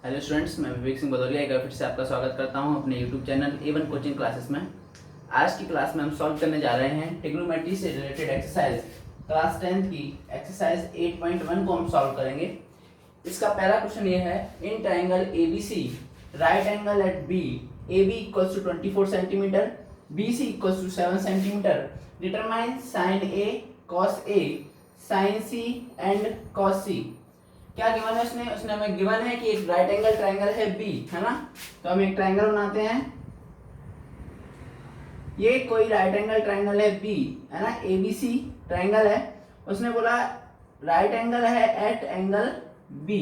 Hello students, मैं विवेक सिंह भदौरिया एक बार फिर से आपका स्वागत करता हूं अपने YouTube channel A1 coaching classes में। आज की क्लास में हम सॉल्व करने जा रहे हैं ट्रिग्नोमेट्री से रिलेटेड एक्सरसाइज क्लास 10 की एक्सरसाइज 8.1 को हम सॉल्व करेंगे। इसका पहला क्वेश्चन ये है, in triangle ABC right angle at B AB equals to 24 centimetre BC equals to 7 centimetre determine sine A cos A sine C and cos C। क्या given है उसने हमें गिवन है कि एक राइट एंगल ट्रायंगल है बी, है ना। तो हम एक ट्रायंगल बनाते हैं। ये कोई राइट एंगल ट्रायंगल है बी, है ना, ABC ट्रायंगल है। उसने बोला राइट एंगल है एट एंगल बी,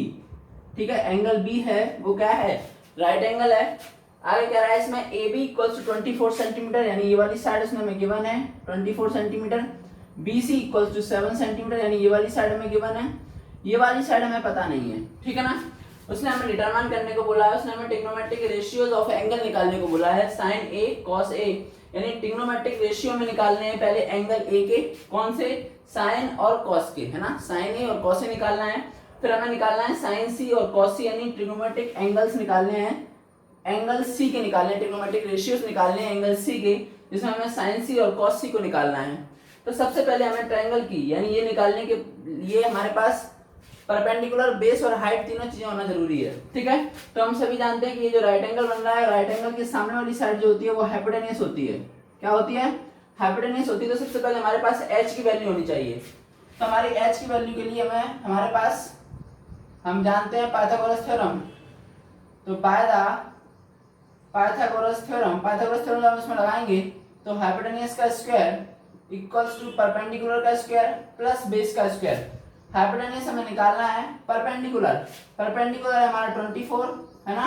ठीक है। एंगल बी है वो क्या है, राइट एंगल है। आगे कह रहा है इसमें AB इक्वल्स टू 24 सेंटीमीटर, यानी ये वाली साइड उसने हमें गिवन है 24 centimetre. BC equals to 7 centimetre, यानी ये वाली साइड हमें गिवन है। ये वाली साइड हमें पता नहीं है, ठीक है ना। उसने हमें डिटरमाइन करने को बोला है, उसने हमें ट्रिग्नोमेट्रिक रेशियोज ऑफ एंगल निकालने को बोला है, साइन A cos A, यानी ट्रिग्नोमेट्रिक रेशियो में निकालने हैं पहले एंगल A के, कौन से, साइन और cos के, है ना। साइन A और cos A निकालना है, फिर हमें निकालना है साइन C और cos C, यानी ट्रिग्नोमेट्रिक एंगल्स निकालने हैं, एंगल C के निकालने हैं, ट्रिग्नोमेट्रिक रेशियोज निकालने हैं एंगल C के, जिसमें हमें साइन C और cos C को निकालना है। तो सबसे पहले हमें ट्रायंगल की, यानी ये निकालने के लिए हमारे पास परपेंडिकुलर, बेस और हाइट तीनों चीजें होना जरूरी है, ठीक है। तो हम सभी जानते हैं कि ये जो राइट एंगल बन रहा है, राइट एंगल के सामने वाली साइड जो होती है वो हाइपोटेन्यूस होती है। क्या होती है, हाइपोटेन्यूस होती है। तो सबसे पहले हमारे पास h की वैल्यू होनी चाहिए। तो हमारी h की वैल्यू के लिए हमारे पास हम जानते हैं पाइथागोरस थ्योरम। तो बाय द पाइथागोरस थ्योरम हम इसमें लगाएंगे तो हाइपोटेन्यूस का स्क्वायर इक्वल्स टू परपेंडिकुलर का स्क्वायर प्लस बेस का स्क्वायर। हाइपोटेन्यूस हमें निकालना है परपेंडिकुलर है हमारा 24, है ना,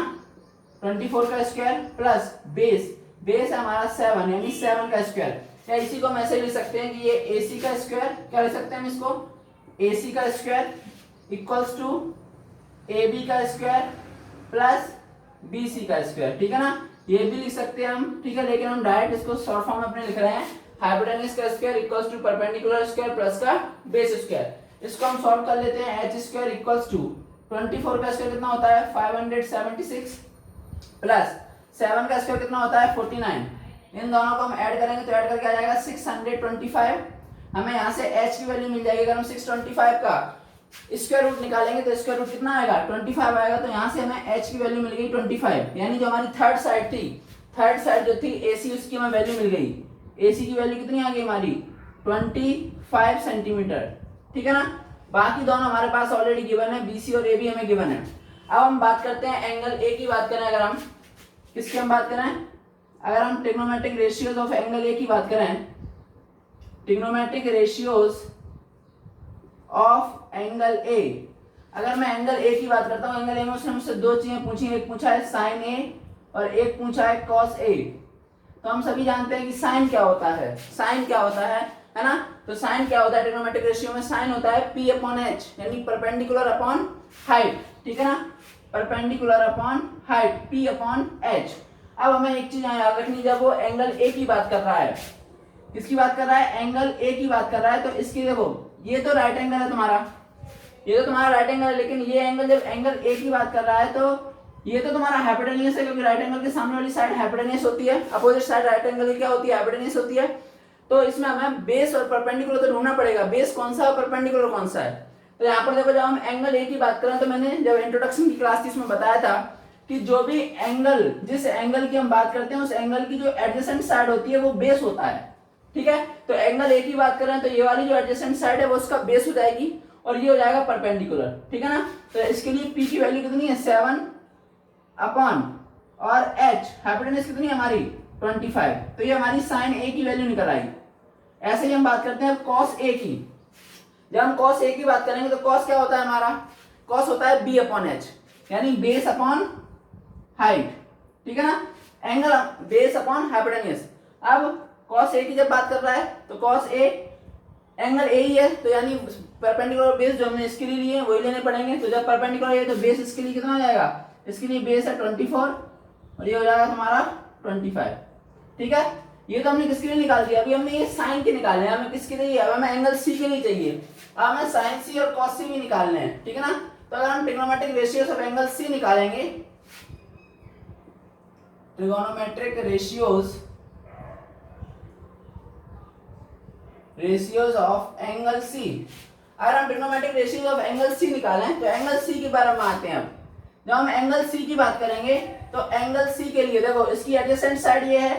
24 का स्क्वायर प्लस बेस है हमारा 7, यानी 7 का स्क्वायर। या इसी को हम ऐसे लिख सकते हैं कि ये AC का स्क्वायर, क्या लिख सकते हैं हम इसको, AC का स्क्वायर इक्वल्स टू AB का स्क्वायर प्लस BC का स्क्वायर, ठीक है ना। ये भी लिख सकते हैं हम, ठीक है, लेकिन हम डायरेक्ट इसको शॉर्ट फॉर्म में अपने लिख रहे हैं, हाइपोटेन्यूस का square equals to perpendicular square plus का बेस स्क्वायर। इसको हम सॉल्व कर लेते हैं। h स्क्वायर इक्वल्स टू 24 का स्क्वायर कितना होता है 576 प्लस 7 का स्क्वायर कितना होता है 49। इन दोनों को हम ऐड करेंगे तो ऐड करके आ जाएगा 625। हमें यहाँ से h की वैल्यू मिल जाएगी। अगर हम 625 का स्क्वायर रूट निकालेंगे तो स्क्वायर रूट कितना आएगा 25 आएगा। तो यहाँ से हमें h की वैल्यू मिल गई 25, यानी जो हमारी थर्ड साइड जो थी AC, उसकी हमें वैल्यू मिल गई। AC की वैल्यू कितनी आ गई हमारी 25 सेंटीमीटर, ठीक है ना। बाकी दोनों हमारे पास ऑलरेडी गिवन है, BC और AB हमें गिवन है। अब हम बात करते हैं एंगल A की बात करें। अगर हम किसकी हम बात करें, अगर हम trigonometric ratios of angle A की बात करें, trigonometric ratios of angle A, अगर मैं एंगल A की बात करता हूँ, एंगल A में उसने मुझसे दो चीजें पूछी, एक पूछा है साइन A और एक पूछा है cos A। तो हम सभी जानते हैं कि साइन क्या होता है ना। तो साइन क्या होता है, ट्रिग्नोमेट्रिक रेशियो में साइन होता है P अपॉन H, यानी परपेंडिकुलर अपॉन हाइट, ठीक है ना, perpendicular upon height P upon H। अब हमें एक चीज याद रखनी, जब वो एंगल A की बात कर रहा है, किसकी बात कर रहा है, एंगल A की बात कर रहा है, तो इसकी देखो ये तो राइट एंगल है तुम्हारा, ये तो तुम्हारा राइट एंगल है, लेकिन ये एंगल जब एंगल A की बात कर रहा है तो ये तो तुम्हारा हाइपोटेन्यूस है, क्योंकि राइट एंगल के सामने वाली साइड हाइपोटेन्यूस होती है, अपोजिट साइड राइट एंगल की क्या होती है, हाइपोटेन्यूस होती है। तो इसमें हमें बेस और परपेंडिकुलर तो ढूंढना पड़ेगा, बेस कौन सा है और परपेंडिकुलर कौन सा है। तो यहाँ पर देखो, जब हम एंगल A की बात करें तो मैंने जब इंट्रोडक्शन की क्लास थी इसमें बताया था कि जो भी एंगल, जिस एंगल की हम बात करते हैं, उस एंगल की जो एडजेसेंट साइड होती है वो बेस होता है, ठीक है। तो एंगल A की बात करें तो ये वाली जो एडजेसेंट साइड है वो उसका बेस हो जाएगी और ये हो जाएगा परपेंडिकुलर, ठीक है ना। तो इसके लिए P की वैल्यू कितनी है 7 अपॉन और H हाइपोटेन्यूस कितनी है हमारी 25। तो ये हमारी साइन A की वैल्यू निकल आई। ऐसे ही हम बात करते हैं cos A की। जब हम cos A की बात करेंगे तो cos क्या होता है हमारा, cos होता है B अपॉन H, यानी बेस अपॉन हाइट, ठीक है ना, एंगल बेस अपॉन हाइपोटेन्यूस। अब cos A की जब बात कर रहा है तो cos A एंगल A ही है, तो यानी परपेंडिकुलर बेस जो हमने इसके लिए लिए वही लेने पड़ेंगे। तो जब परपेंडिकुलर है तो बेस इसके लिए कितना हो जाएगा, इसके लिए बेस है 24 और ये हो जाएगा तुम्हारा 25, ठीक है। ये तो हमने किसके लिए निकाल दिया, अभी हमने ये साइन के निकालने हैं, हमें किसके लिए, अब हमें एंगल C के लिए चाहिए। अब हमें साइन C और cos C भी निकालने हैं, ठीक है ना। तो अगर हम trigonometric ratios of angle C निकालेंगे, trigonometric ratios of angle C, अगर हम trigonometric ratios of angle C निकालें तो एंगल सी के बारे में आते हैं। अब जब हम एंगल सी की बात करेंगे तो एंगल सी के लिए देखो इसकी एडजेसेंट साइड ये है,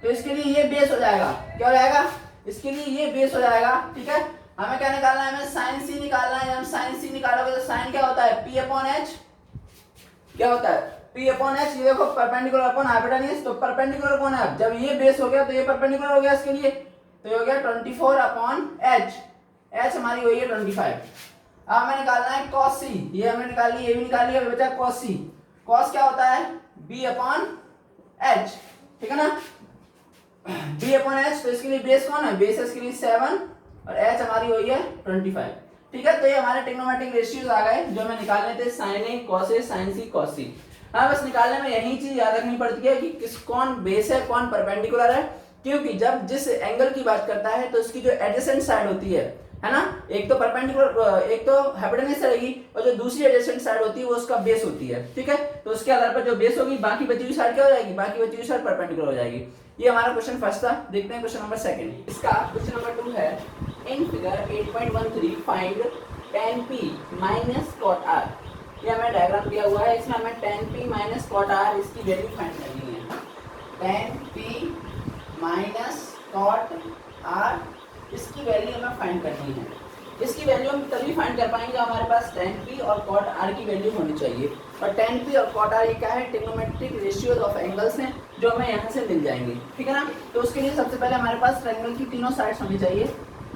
तो इसके लिए ये बेस हो जाएगा, क्या हो जाएगा, इसके लिए ये बेस हो जाएगा। ठीक है, हमें क्या निकालना है, हमें साइन सी निकालना है। हम साइन सी निकालोगे तो साइन क्या होता है, पी अपॉन एच, क्या होता है, पी अपॉन एच। ये देखो परपेंडिकुलर अपॉन हाइपोटेन्यूज, तो परपेंडिकुलर कौन है, जब ये बेस हो गया तो ये परपेंडिकुलर हो गया इसके लिए, तो ये हो गया 24 अपॉन एच, एच हमारी हुई है 25। अब हमें निकालना है cos c, ये हमने निकाल ली, ये भी निकाल लिया, बचा cos c। cos क्या होता है, b अपॉन h, ठीक है ना, b अपॉन h। तो इसके लिए बेस कौन है, बेस इसके लिए 7 और h हमारी हुई है 25। ठीक है, तो ये हमारे ट्रिग्नोमेट्रिक रेशियोज आ गए जो हमें निकालने थे, sin a cos a sin c cos c। हाँ, बस निकालने में यही चीज याद रखनी पड़ती है कि किस कौन बेस है कौन परपेंडिकुलर है, क्योंकि जब जिस एंगल की बात करता है तो उसकी जो एडजेसेंट साइड होती है ना, एक तो परपेंडिकुलर, एक तो हाइपोटेन्यूज रहेगी और जो दूसरी एडजेसेंट साइड होती है वो उसका बेस होती है। ठीक है, तो उसके आधार पर जो बेस होगी बाकी बची हुई साइड क्या हो जाएगी, बाकी बची हुई साइड परपेंडिकुलर हो जाएगी। ये हमारा क्वेश्चन फर्स्ट था। देखते हैं क्वेश्चन नंबर सेकंड। इसका क्वेश्चन नंबर 2 है, in figure 8.13 find tan p minus cot r। ये हमें डायग्राम दिया हुआ है, इसमें हमें tan p minus cot r इसकी वैल्यू फाइंड करनी है। tan p minus cot r इसकी वैल्यू हमें फाइंड करनी है। इसकी वैल्यू हम तभी फाइंड कर पाएंगे जब हमारे पास tan p और cot r की वैल्यू होनी चाहिए। और tan p और cot r ये क्या है, ट्रिग्नोमेट्रिक रेशियोज ऑफ एंगल्स हैं जो हमें यहाँ से मिल जाएंगे। ठीक है ना, तो उसके लिए सबसे पहले हमारे पास ट्रायंगल की तीनों साइड्स होनी चाहिए।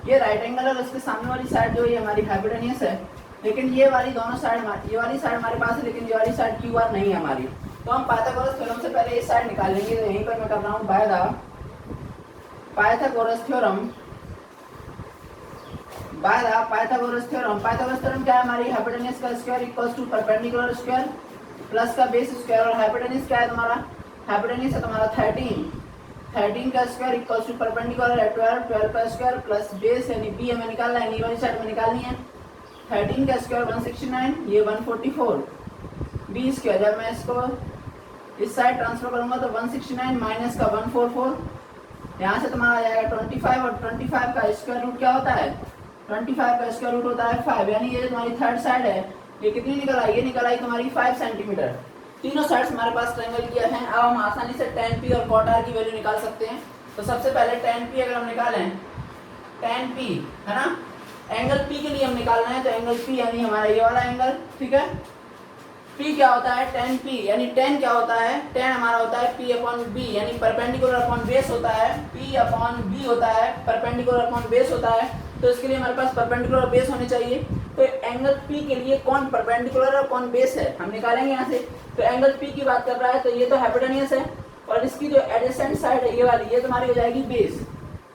ये राइट एंगल और उसके सामने वाली साइड जो ये हमारी हाइपोटेन्यूज है, लेकिन ये वाली दोनों साइड, ये वाली साइड हमारे पास है लेकिन ये वाली साइड क्यू आर नहीं है हमारी। तो हम पाइथागोरस थ्योरम से पहले इस साइड निकाल लेंगे। तो यहीं पर मैं कर रहा हूँ by the Pythagoras theorem, by the Pythagoras theorem. Pythagoras theorem क्या है, हमारी हाइपोटेन्यूज का square equals to perpendicular square plus का बेस स्क्वायर। और हाइपोटेन्यूज क्या है तुम्हारा, हाइपोटेन्यूज है तुम्हारा 13 का स्क्वायर इक्वल्स टू परपेंडिकुलर है 12 का स्क्वायर प्लस बेस यानी b हमें निकालना है, ये वाली साइड में निकालनी है। 13 का स्क्वायर 169, ये 144, b स्क्वायर। जब मैं इसको इस साइड ट्रांसफर करूंगा तो 169 माइनस का 144, यहाँ से तुम्हारा आ जाएगा 25 और 25 का स्क्वायर रूट क्या होता है, 25 का स्क्वायर रूट होता है 5, यानी ये तुम्हारी थर्ड साइड है। ये कितनी निकल आई, ये निकल आई तुम्हारी 5 सेंटीमीटर। तीनों साइड्स हमारे पास ट्रायंगल किया है। अब हम आसानी से tan p और cot r की वैल्यू निकाल सकते हैं। तो सबसे पहले tan p अगर हम निकालें, tan p है ना, एंगल p के लिए हम निकालना है, तो एंगल p यानी हमारा ये वाला एंगल। ठीक है, p क्या होता है, tan p यानी tan क्या होता है, tan हमारा होता है p अपॉन b यानी परपेंडिकुलर अपॉन बेस होता है, p अपॉन b होता है परपेंडिकुलर अपॉन बेस होता है। तो इसके लिए हमारे पास परपेंडिकुलर बेस होने चाहिए। तो एंगल P के लिए कौन परपेंडिकुलर और कौन बेस है हम निकालेंगे यहाँ से। तो एंगल P की बात कर रहा है तो ये तो हाइपोटेन्यूज है और इसकी जो एडजेसेंट साइड है ये वाली, ये तुम्हारी हो जाएगी बेस।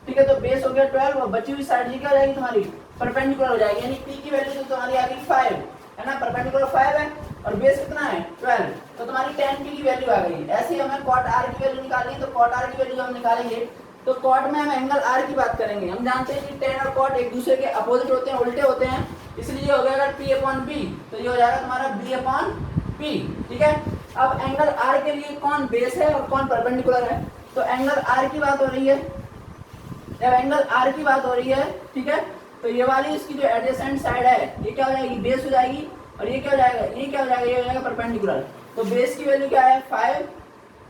ठीक है, तो बेस हो गया 12 और बची हुई साइड ये क्या हो जाएगी तुम्हारी, परपेंडिकुलर हो जाएगी। यानी P की वैल्यू तो तुम्हारी आ गई 5 है ना, परपेंडिकुलर 5 है और बेस कितना है 12, तो तुम्हारी tan P की वैल्यू आ गई। ऐसे ही हमें cot r की वैल्यू निकालनी है, तो cot r की वैल्यू हम निकालेंगे। तो cot में हम एंगल r की बात करेंगे। हम जानते हैं कि tan और cot एक दूसरे के अपोजिट होते हैं, उल्टे होते हैं, इसलिए ये हो जाएगा p अपॉन b, तो ये हो जाएगा तुम्हारा b अपॉन p। ठीक है, अब एंगल r के लिए कौन बेस है और कौन परपेंडिकुलर है। तो एंगल r की बात हो रही है, जब एंगल r की बात हो रही है, ठीक है, तो ये वाली इसकी जो एडजेसेंट साइड है ये क्या हो जाएगी, बेस हो जाएगी। और ये क्या हो जाएगा, ये क्या हो जाएगा, ये हो जाएगा परपेंडिकुलर। तो बेस की वैल्यू क्या है 5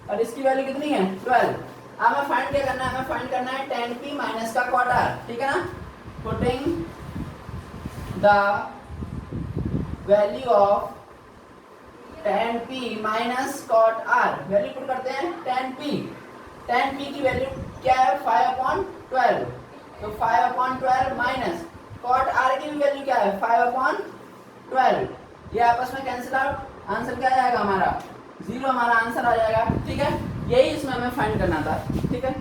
और इसकी वैल्यू कितनी है 12। हमें फाइंड क्या करना है, हमें फाइंड करना है tan p माइनस का cot r। ठीक है ना, putting the value of tan p minus cot r, value put करते हैं tan p की वैल्यू क्या है 5/12, तो 5/12 माइनस cot r की भी वैल्यू क्या है 5/12, ये आपस में कैंसिल आउट, आंसर क्या आ जाएगा हमारा 0, हमारा आंसर आ जाएगा। ठीक है, यही इसमें हमें फाइंड करना था। ठीक है।